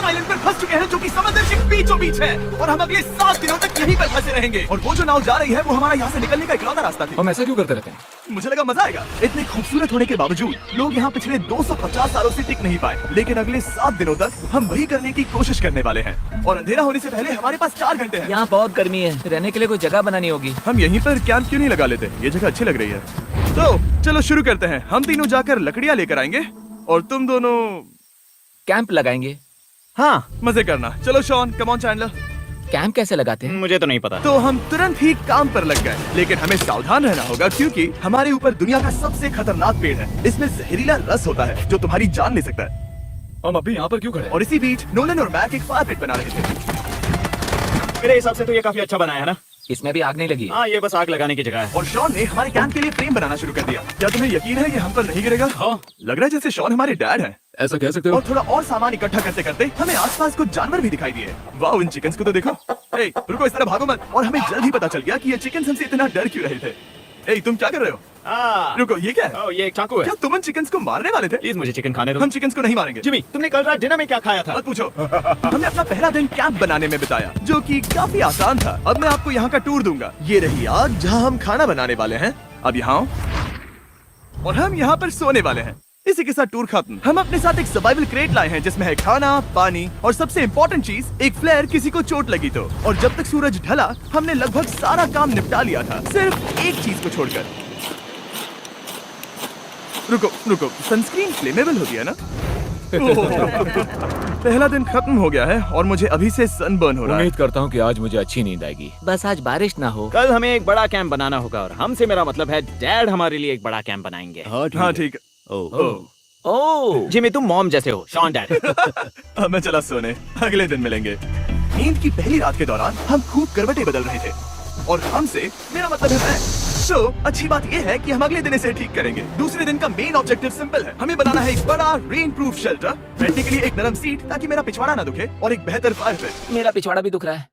Island पर फंस चुके हैं जो कि समंदर के बीचों बीच है, और हम अगले 7 दिनों तक यहीं पर फंसे रहेंगे। और वो जो नाव जा रही है वो हमारा यहाँ से निकलने का इकलौता रास्ता थी। हम ऐसा क्यों करते रहते हैं? मुझे लगा मजा आएगा। इतने खूबसूरत होने के बावजूद लोग यहाँ पिछले 250 सालों से टिक नहीं पाए, लेकिन अगले 7 दिनों तक हम वही करने की कोशिश करने वाले हैं। और अंधेरा होने से पहले हमारे पास 4 घंटे हैं। यहाँ बहुत गर्मी है, रहने के लिए कोई जगह बनानी होगी। हम यहीं पर कैंप क्यों नहीं लगा लेते? ये जगह अच्छी लग रही है। तो चलो शुरू करते हैं। हम तीनों जाकर लकड़ियाँ लेकर आएंगे और तुम दोनों कैंप लगाएंगे। हाँ, मजे करना। चलो Shawn, come on Chandler. Camp कैसे लगाते हैं? मुझे तो नहीं पता। तो हम तुरंत ही काम पर लग गए, लेकिन हमें सावधान रहना होगा क्योंकि हमारे ऊपर दुनिया का सबसे खतरनाक पेड़ है। इसमें जहरीला रस होता है जो तुम्हारी जान ले सकता है। हम अभी यहाँ पर क्यों खड़े हैं? और इसी बीच नोलन और मैक एक फायर पिट बना रहे थे। मेरे हिसाब से तो ये काफी अच्छा बनाया है ना। इसमें भी आग नहीं लगी। हाँ, ये बस आग लगाने की जगह है। और शॉन ने हमारे कैंप के लिए फ्रेम बनाना शुरू कर दिया। क्या तुम्हें यकीन है ये हम पर नहीं गिरेगा? हाँ। लग रहा है जैसे शॉन हमारे डैड हैं। ऐसा कह सकते हो? और थोड़ा और सामान इकट्ठा करते करते हमें आसपास कुछ जानवर भी दिखाई दिए। वाह, इन चिकन्स को तो देखो। ए, रुको, इस तरह भागो मत। और हमें जल्द ही पता चल गया कि ये चिकन्स हमसे इतना डर क्यों रहे थे। ए, तुम क्या कर रहे हो? रुको, ये क्या है? ये एक चाकू है। क्या तुम इन चिकन्स को मारने वाले थे? प्लीज मुझे चिकन खाने दो। हम चिकन्स को नहीं मारेंगे। जिमी, तुमने कल रात डिनर में क्या खाया था? मत पूछो। हमने अपना पहला दिन कैंप बनाने में बिताया, जो कि काफी आसान था। अब मैं आपको यहाँ का टूर दूंगा। ये रही आग जहाँ हम खाना बनाने वाले हैं। अब यहाँ और हम यहाँ पर सोने वाले हैं। इसी के साथ टूर खत्म। हम अपने साथ एक सर्वाइवल क्रेट लाए हैं जिसमें है खाना, पानी और सबसे इम्पोर्टेंट चीज एक फ्लेयर, किसी को चोट लगी तो। और जब तक सूरज ढला हमने लगभग सारा काम निपटा लिया था, सिर्फ एक चीज को छोड़कर। रुको, सनस्क्रीन फ्लेमेबल होती है ना? पहला दिन खत्म हो गया है और मुझे अभी से सनबर्न हो रहा है। उम्मीद करता हूँ कि आज मुझे अच्छी नींद आएगी। बस आज बारिश ना हो। कल हमें एक बड़ा कैंप बनाना होगा, और हमसे मेरा मतलब है डैड हमारे लिए एक बड़ा कैंप बनाएंगे। हाँ ठीक है। ओह, जिमी, तुम मॉम जैसे हो, शॉन डैड। अब मैं चला सोने, अगले दिन मिलेंगे। नींद की पहली रात के दौरान हम खूब करवटें बदल रहे थे, और हमसे मेरा मतलब है मैं। तो अच्छी बात यह है कि हम अगले दिन इसे ठीक करेंगे। दूसरे दिन का मेन ऑब्जेक्टिव सिंपल है। हमें बनाना है एक बड़ा रेन प्रूफ शेल्टर, बैठने के लिए एक नरम सीट ताकि मेरा पिछवाड़ा ना दुखे, और एक बेहतर फायर पिट। मेरा पिछवाड़ा भी दुख रहा है।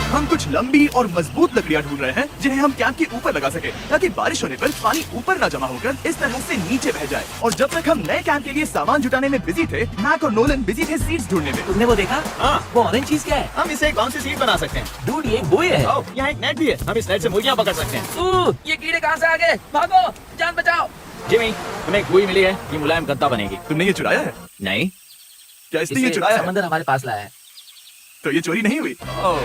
हम कुछ लंबी और मजबूत लकड़ियां ढूंढ रहे हैं जिन्हें हम कैंप के ऊपर लगा सके, ताकि बारिश होने पर पानी ऊपर ना जमा होकर इस तरह से नीचे बह जाए। और जब तक हम नए कैंप के लिए सामान जुटाने में बिजी थे, मैक और नोलन बिजी थे सीड्स ढूंढने में। तुमने वो देखा? हाँ। वो ऑरेंज चीज क्या है? हम इसे कौन सी सीट बना सकते हैं? डूड, ये बुए है। यहाँ एक नेट भी है, हम इस नेट से मुर्गियाँ पकड़ सकते हैं। ये कीड़े कहाँ से आ गए? भागो, जान बचाओ। जिमी, तुम्हें एक बुई मिली है, ये मुलायम गद्दा बनेगी। तुमने ये चुराया है? नहीं, क्या इसने ये चुराया है? समंदर हमारे पास लाया है। तो ये चोरी नहीं हुई? ओह,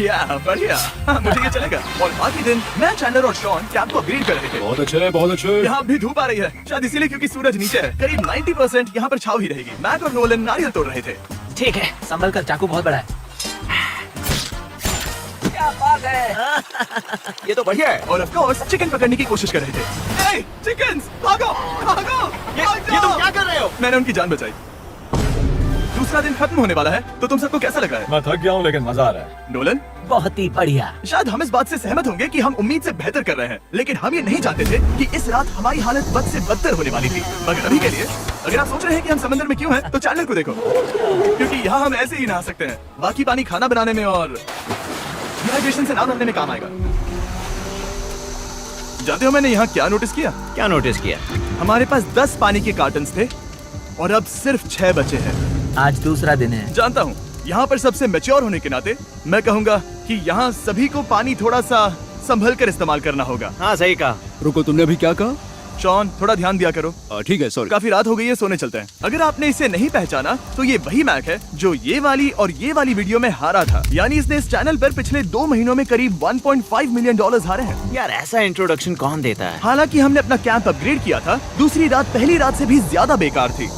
या बढ़िया। हाँ, मुझे ये चलेगा। और बाकी दिन मैं, चैंडलर और शॉन कैंप को अपग्रेड कर रहे थे। बहुत अच्छे, बहुत अच्छे। यहाँ भी धूप आ रही है, शायद इसीलिए क्योंकि सूरज नीचे है। करीब 90% यहाँ पर छाव ही रहेगी। मैक और नोलन नारियल तोड़ रहे थे। ठीक है, संभल कर, चाकू बहुत बड़ा है। क्या बात है? ये तो बढ़िया है। और ऑफ कोर्स चिकन पकड़ने की कोशिश कर रहे थे। चिकन्स, भागो, भागो, ये तुम क्या कर रहे हो? मैंने उनकी जान बचाई। दूसरा दिन खत्म होने वाला है, तो तुम सबको कैसा लग रहा है? मैं थक गया हूँ लेकिन मजा आ रहा है। नोलन, बहुत ही बढ़िया। शायद हम इस बात से सहमत होंगे कि हम उम्मीद से बेहतर कर रहे हैं, लेकिन हम ये नहीं जानते थे कि इस रात हमारी हालत बद से बदतर होने वाली थी। मगर अभी के लिए अगर आप सोच रहे हैं कि हम समंदर में क्यों हैं, तो चैनल को देखो, क्योंकि यहाँ हम ऐसे ही नहा सकते हैं। बाकी पानी खाना बनाने में और डिहाइड्रेशन से ना मरने में काम आएगा। जानते हो मैंने यहाँ क्या नोटिस किया? क्या नोटिस किया? हमारे पास 10 पानी के कार्टन्स थे और अब सिर्फ 6 बचे हैं। आज दूसरा दिन है। जानता हूँ, यहाँ पर सबसे मैच्योर होने के नाते मैं कहूँगा कि यहाँ सभी को पानी थोड़ा सा संभल कर इस्तेमाल करना होगा। हाँ, सही कहा। रुको, तुमने अभी क्या कहा? शॉन, थोड़ा ध्यान दिया करो। ठीक है, सॉरी। काफी रात हो गई है, सोने चलते हैं। अगर आपने इसे नहीं पहचाना तो ये वही मैक है जो ये वाली और ये वाली वीडियो में हारा था। यानी इसने इस चैनल पर पिछले 2 महीनों में करीब $1.5 मिलियन हारे हैं। यार, ऐसा इंट्रोडक्शन कौन देता है? हालांकि हमने अपना कैंप अपग्रेड किया था, दूसरी रात पहली रात से भी ज्यादा बेकार थी।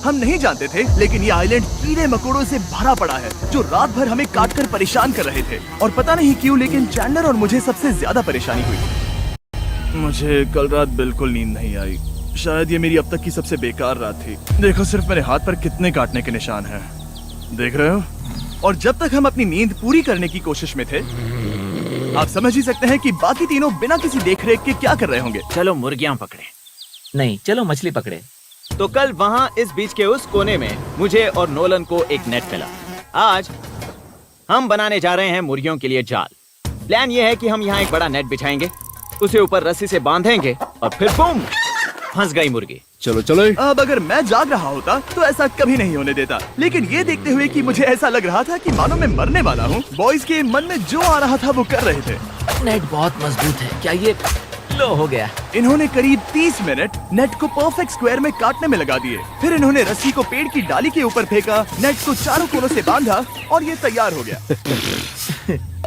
हम नहीं जानते थे, लेकिन ये आइलैंड कीड़े मकोड़ों से भरा पड़ा है जो रात भर हमें काट कर परेशान कर रहे थे। और पता नहीं क्यों, लेकिन चैंडलर और मुझे सबसे ज्यादा परेशानी हुई। मुझे कल रात बिल्कुल नींद नहीं आई। शायद ये मेरी अब तक की सबसे बेकार रात थी। देखो सिर्फ मेरे हाथ पर कितने काटने के निशान हैं, देख रहे हो? और जब तक हम अपनी नींद पूरी करने की कोशिश में थे, आप समझ ही सकते हैं कि बाकी तीनों बिना किसी देखरेख के क्या कर रहे होंगे। चलो मुर्गियाँ पकड़े। नहीं, चलो मछली पकड़े। तो कल वहाँ इस बीच के उस कोने में मुझे और नोलन को एक नेट मिला। आज हम बनाने जा रहे हैं मुर्गियों के लिए जाल। प्लान ये है कि हम यहाँ एक बड़ा नेट बिछाएंगे, उसे ऊपर रस्सी से बांधेंगे और फिर बूम, फंस गई मुर्गी। चलो चलो अब अगर मैं जाग रहा होता तो ऐसा कभी नहीं होने देता, लेकिन ये देखते हुए कि मुझे ऐसा लग रहा था कि मानो मैं मरने वाला हूँ, बॉयज के मन में जो आ रहा था वो कर रहे थे। नेट बहुत मजबूत है, क्या ये लो हो गया? इन्होंने करीब 30 मिनट नेट को परफेक्ट स्क्वायर में काटने में लगा दिए। फिर इन्होंने रस्सी को पेड़ की डाली के ऊपर फेंका, नेट को चारों कोनों से बांधा और ये तैयार हो गया।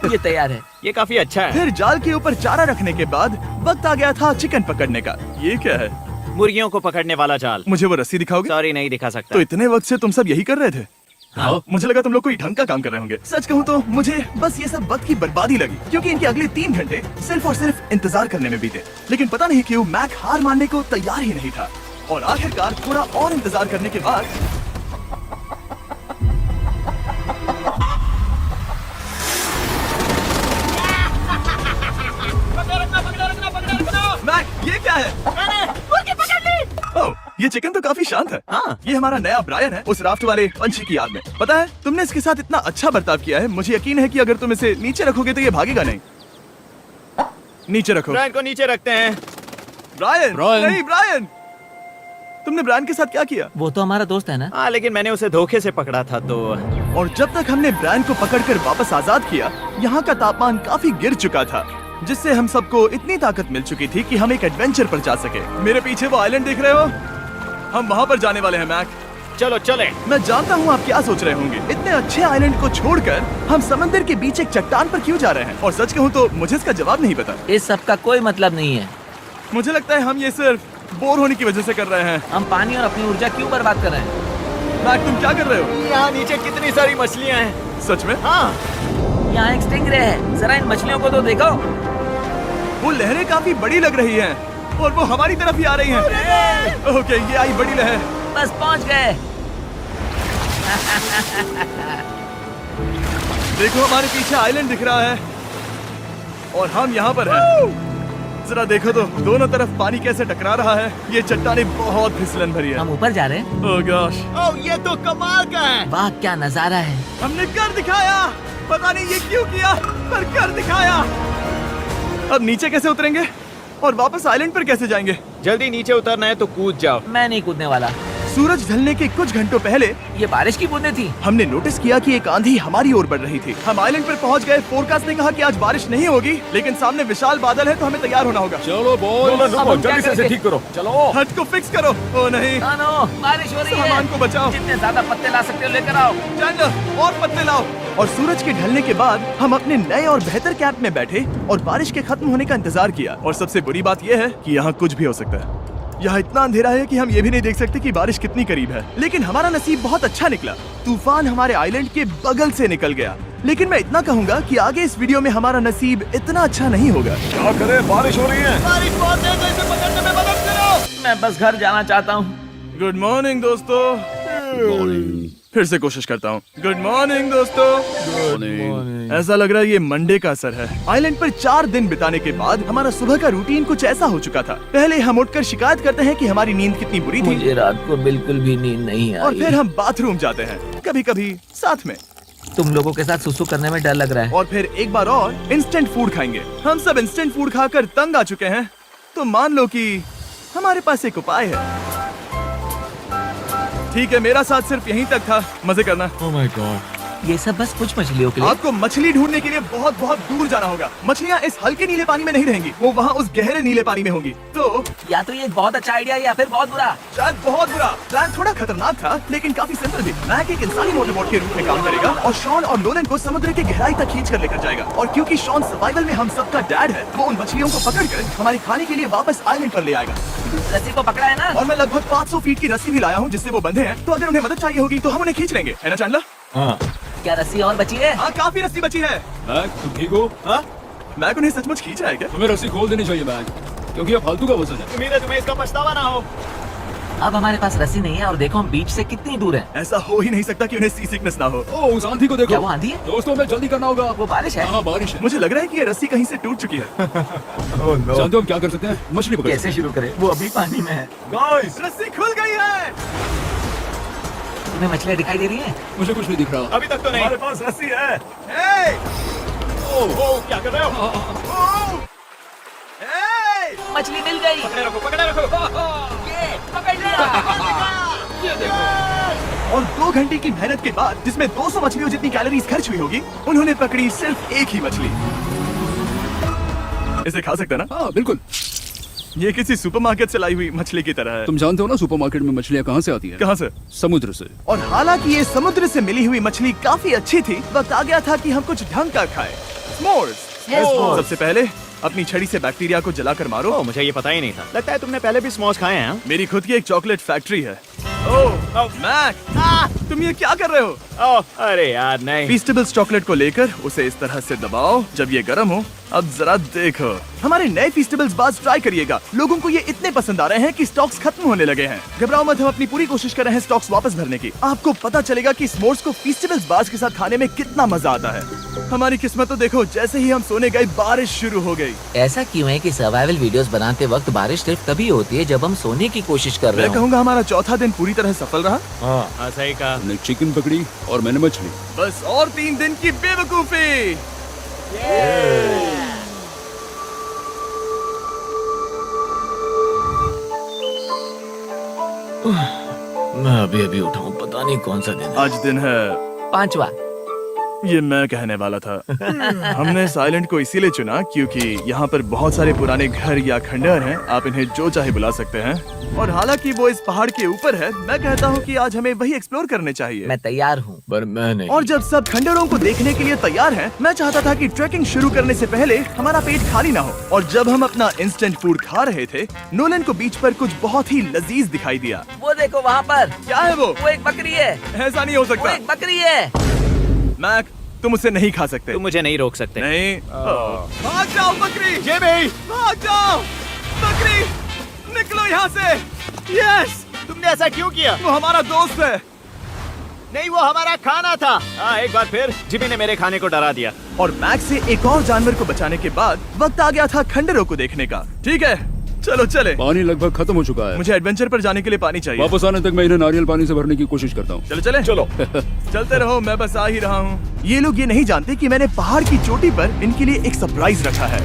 ये तैयार है। ये काफी अच्छा है। फिर जाल के ऊपर चारा रखने के बाद वक्त आ गया था चिकन पकड़ने का। ये क्या है? मुर्गियों को पकड़ने वाला जाल। मुझे वो रस्सी दिखाओगे? सॉरी, नहीं दिखा सकता। तो इतने वक्त से तुम सब यही कर रहे थे? हाँ। मुझे लगा तुम लोग कोई ढंग का काम कर रहे होंगे। सच कहूँ तो मुझे बस ये सब वक्त की बर्बादी लगी, क्योंकि इनके अगले 3 घंटे सिर्फ और सिर्फ इंतजार करने में बीते। लेकिन पता नहीं क्यों मैक हार मानने को तैयार ही नहीं था, और आखिरकार थोड़ा और इंतजार करने के बाद मैक, ये क्या है? ओह, ये चिकन तो काफी शांत है। हाँ। ये हमारा नया ब्रायन है, उस राफ्ट वाले पंछी की याद में। पता है, तुमने इसके साथ इतना अच्छा बर्ताव किया है, मुझे यकीन है कि अगर तुम इसे नीचे रखोगे तो ये भागेगा नहीं। नीचे रखो। ब्रायन को नीचे रखते हैं। Brian, Brian. नहीं ब्रायन, तुमने ब्रायन के साथ क्या किया? वो तो हमारा दोस्त है ना। हाँ, लेकिन मैंने उसे धोखे से पकड़ा था तो। और जब तक हमने ब्रायन को पकड़कर वापस आजाद किया, यहाँ का तापमान काफी गिर चुका था, जिससे हम सबको इतनी ताकत मिल चुकी थी कि हम एक एडवेंचर पर जा सके। मेरे पीछे वो आइलैंड देख रहे हो? हम वहाँ पर जाने वाले हैं मैक। चलो चले। मैं जानता हूँ आप क्या सोच रहे होंगे, इतने अच्छे आइलैंड को छोड़कर हम समंदर के बीच एक चट्टान पर क्यों जा रहे हैं? और सच कहूँ तो मुझे इसका जवाब नहीं पता। इस सब का कोई मतलब नहीं है। मुझे लगता है हम ये सिर्फ बोर होने की वजह से कर रहे हैं। हम पानी और अपनी ऊर्जा क्यों बर्बाद कर रहे हैं? मैक, तुम क्या कर रहे हो? यहाँ नीचे कितनी सारी मछलियाँ हैं। सच में? हाँ, यहाँ एक स्टिंगरे है, जरा इन मछलियों को तो देखो। वो लहरें काफी बड़ी लग रही हैं और वो हमारी तरफ ही आ रही हैं। ओके, ये आई बड़ी लहर। बस पहुँच गए। देखो, हमारे पीछे आइलैंड दिख रहा है और हम यहाँ पर हैं। जरा देखो तो दोनों तरफ पानी कैसे टकरा रहा है। ये चट्टानें बहुत फिसलन भरी है। हम ऊपर जा रहे हैं। ओह गॉश, ओह ये तो कमाल का है। वाह क्या नजारा है। हमने कर दिखाया। पता नहीं ये क्यों किया, पर कर दिखाया। अब नीचे कैसे उतरेंगे और वापस आइलैंड पर कैसे जाएंगे? जल्दी नीचे उतरना है तो कूद जाओ। मैं नहीं कूदने वाला। सूरज ढलने के कुछ घंटों पहले ये बारिश की बूंदें थी। हमने नोटिस किया कि एक आंधी हमारी ओर बढ़ रही थी। हम आइलैंड पर पहुंच गए। फोरकास्ट ने कहा कि आज बारिश नहीं होगी, लेकिन सामने विशाल बादल है तो हमें तैयार होना होगा। चलो बॉय, अब हम क्या करेंगे? ठीक करो। चलो हट को फिक्स करो। ओ नहीं, नो, बारिश हो रही है। सामान को बचाओ। जितने ज्यादा पत्ते ला सकते हो लेकर आओ। चैंडलर, और पत्ते लाओ। और सूरज के ढलने के बाद हम अपने नए और बेहतर कैंप में बैठे और बारिश के खत्म होने का इंतजार किया। और सबसे बुरी बात यह है कि यहाँ कुछ भी हो सकता है। यहाँ इतना अंधेरा है कि हम ये भी नहीं देख सकते कि बारिश कितनी करीब है। लेकिन हमारा नसीब बहुत अच्छा निकला। तूफान हमारे आइलैंड के बगल से निकल गया। लेकिन मैं इतना कहूँगा कि आगे इस वीडियो में हमारा नसीब इतना अच्छा नहीं होगा। क्या करें, बारिश हो रही है। बारिश बहुत तेज है, इसे पकड़ने में मदद करो। मैं बस घर जाना चाहता हूँ। गुड मॉर्निंग दोस्तों। फिर से कोशिश करता हूँ। गुड मॉर्निंग दोस्तों। ऐसा लग रहा है ये मंडे का असर है। आइलैंड पर 4 दिन बिताने के बाद हमारा सुबह का रूटीन कुछ ऐसा हो चुका था। पहले हम उठकर शिकायत करते हैं कि हमारी नींद कितनी बुरी थी, मुझे रात को बिल्कुल भी नींद नहीं और आई। फिर हम बाथरूम जाते हैं, कभी कभी साथ में, तुम लोगों के साथ सुसु करने में डर लग रहा है। और फिर एक बार और इंस्टेंट फूड खाएंगे। हम सब इंस्टेंट फूड खाकर तंग आ चुके हैं, तो मान लो कि हमारे पास एक उपाय है। ठीक है, मेरा साथ सिर्फ यहीं तक था। मजे करना। ओह माय गॉड, ये सब बस कुछ मछलियों के लिए। आपको मछली ढूंढने के लिए बहुत बहुत दूर जाना होगा। मछलियाँ इस हल्के नीले पानी में नहीं रहेंगी, वो वहाँ उस गहरे नीले पानी में होंगी। तो या तो ये एक बहुत अच्छा आइडिया या फिर बहुत बुरा। शायद बहुत बुरा। प्लान थोड़ा खतरनाक था, लेकिन काफी सिंपल भी। मैक एक इंसानी मोटरबोट के रूप में काम करेगा और शॉन और नोलन को समुद्र की गहराई तक खींच कर लेकर जाएगा। और क्योंकि शॉन सर्वाइवल में हम सबका डैड है, वो उन मछलियों को पकड़कर हमारे खाने के लिए वापस आइलैंड पर ले आएगा। रस्सी को पकड़ा है ना? और मैं लगभग 500 फीट की रस्सी भी लाया हूँ जिससे वो बंधे हैं, तो अगर उन्हें मदद चाहिए होगी तो हम उन्हें खींच लेंगे, है ना चैंडलर? हाँ क्या रस्सी और बची है? हाँ, काफी रस्सी बची है। बैग, तुम ठीक हो? हाँ, मैक उन्हें सचमुच खींच रहा है क्या? तुम्हें रस्सी खोल देनी चाहिए बैग, क्योंकि ये फालतू का वजन है। उम्मीद है तुम्हें इसका पछतावा ना हो। अब हमारे पास रस्सी नहीं है और देखो हम बीच से कितनी दूर है। ऐसा हो ही नहीं सकता कि उन्हें सी सिकनेस ना हो। ओह, उस आंधी को देखो। क्या वो आंधी है? दोस्तों, हमें जल्दी करना होगा। वो बारिश है। हाँ, बारिश है। मुझे लग रहा है कि ये रस्सी कहीं से टूट चुकी है। जानते हो हम क्या कर सकते हैं? मछली पकड़ कैसे शुरू करें? वो अभी पानी में है। गाइस, रस्सी खुल गई है। तुम्हें मछलियाँ दिखाई दे रही हैं? मुझे कुछ नहीं दिख रहा। अभी तक तो नहीं। हमारे पास रस्सी है। हे! ओह, क्या कर रहे हो? ओह! हे! मछली मिल गई। पकड़े रखो, पकड़े रखो। ये और 2 घंटे की मेहनत के बाद, जिसमें 200 मछलियों जितनी कैलोरीज खर्च हुई होगी, उन्होंने पकड़ी सिर्फ एक ही मछली। इसे खा सकते ना? हाँ बिल्कुल। ये किसी सुपरमार्केट से लाई हुई मछली की तरह है। तुम जानते हो ना सुपरमार्केट में मछलियाँ कहाँ से आती है? कहाँ से? समुद्र से। और हालांकि ये समुद्र से मिली हुई मछली काफी अच्छी थी, वक्त आ गया था कि हम कुछ ढंग का खाएं। s'mores। सबसे पहले अपनी छड़ी से बैक्टीरिया को जलाकर मारो। ओह, मुझे ये पता ही नहीं था। लगता है तुमने पहले भी स्मोस खाए हैं। हाँ? मेरी खुद की एक चॉकलेट फैक्ट्री है। ओह मैक, तुम ये क्या कर रहे हो? ओह, अरे यार नहीं। फीस्टेबल्स चॉकलेट को लेकर उसे इस तरह से दबाओ जब ये गर्म हो। अब जरा देखो, हमारे नए फीस्टेबल्स बार्स ट्राई करिएगा। लोगों को ये इतने पसंद आ रहे हैं कि स्टॉक्स खत्म होने लगे हैं। घबराओ मत, हम अपनी पूरी कोशिश कर रहे हैं स्टॉक्स वापस भरने की। आपको पता चलेगा कि s'mores को फीस्टेबल्स बार्स के साथ खाने में कितना मजा आता है। हमारी किस्मत तो देखो, जैसे ही हम सोने गए बारिश शुरू हो गई। ऐसा क्यों है कि सर्वाइवल वीडियोस बनाते वक्त बारिश सिर्फ तभी होती है जब हम सोने की कोशिश कर रहे मैं हो। कहूँगा हमारा चौथा दिन पूरी तरह सफल रहा। हाँ, सही कहा। तुमने चिकन पकड़ी और मैंने मछली। बस और 3 दिन की बेवकूफी। मैं अभी अभी उठा हूँ, पता नहीं कौन सा दिन है। आज दिन है 5वां। ये मैं कहने वाला था। हमने इस आइलैंड को इसीलिए चुना क्योंकि यहाँ पर बहुत सारे पुराने घर या खंडहर हैं। आप इन्हें जो चाहे बुला सकते हैं। और हालांकि वो इस पहाड़ के ऊपर है, मैं कहता हूँ कि आज हमें वही एक्सप्लोर करने चाहिए। मैं तैयार हूँ, पर मैं नहीं। और जब सब खंडहरों को देखने के लिए तैयार हैं, मैं चाहता था कि ट्रैकिंग शुरू करने से पहले हमारा पेट खाली ना हो। और जब हम अपना इंस्टेंट फूड खा रहे थे, नोलन को बीच पर कुछ बहुत ही लजीज दिखाई दिया। वो देखो वहाँ पर। क्या है वो? वो एक बकरी है। ऐसा नहीं हो वो सकता। एक बकरी है। मैक, तुम उसे नहीं खा सकते। तुम मुझे नहीं रोक सकते। नहीं। भाग जाओ बकरी। ये भी भाग जाओ बकरी, निकलो यहाँ से। यस, तुमने ऐसा क्यों किया? वो हमारा दोस्त है। नहीं, वो हमारा खाना था। हाँ, एक बार फिर जिमी ने मेरे खाने को डरा दिया। और मैक से एक और जानवर को बचाने के बाद वक्त आ गया था खंडहरों को देखने का। ठीक है, चलो चले। पानी लगभग खत्म हो चुका है। मुझे एडवेंचर पर जाने के लिए पानी चाहिए। वापस आने तक मैं इन्हें नारियल पानी से भरने की कोशिश करता हूँ। चलो चले। चलो चलते रहो, मैं बस आ ही रहा हूँ। ये लोग ये नहीं जानते कि मैंने पहाड़ की चोटी पर इनके लिए एक सरप्राइज रखा है।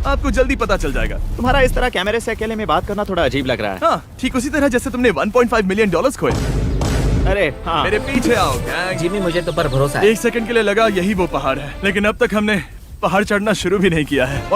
आपको जल्दी पता चल जाएगा। तुम्हारा इस तरह कैमरे से अकेले में बात करना थोड़ा अजीब लग रहा है। हाँ, ठीक उसी तरह जैसे तुमने $1.5 मिलियन खोए। अरे हाँ, मेरे पीछे आओ गैंग। जिमी, मुझे तो पर भरोसा है। 1 सेकंड के लिए लगा यही वो पहाड़ है, लेकिन अब तक हमने पहाड़ चढ़ना शुरू भी नहीं किया है। और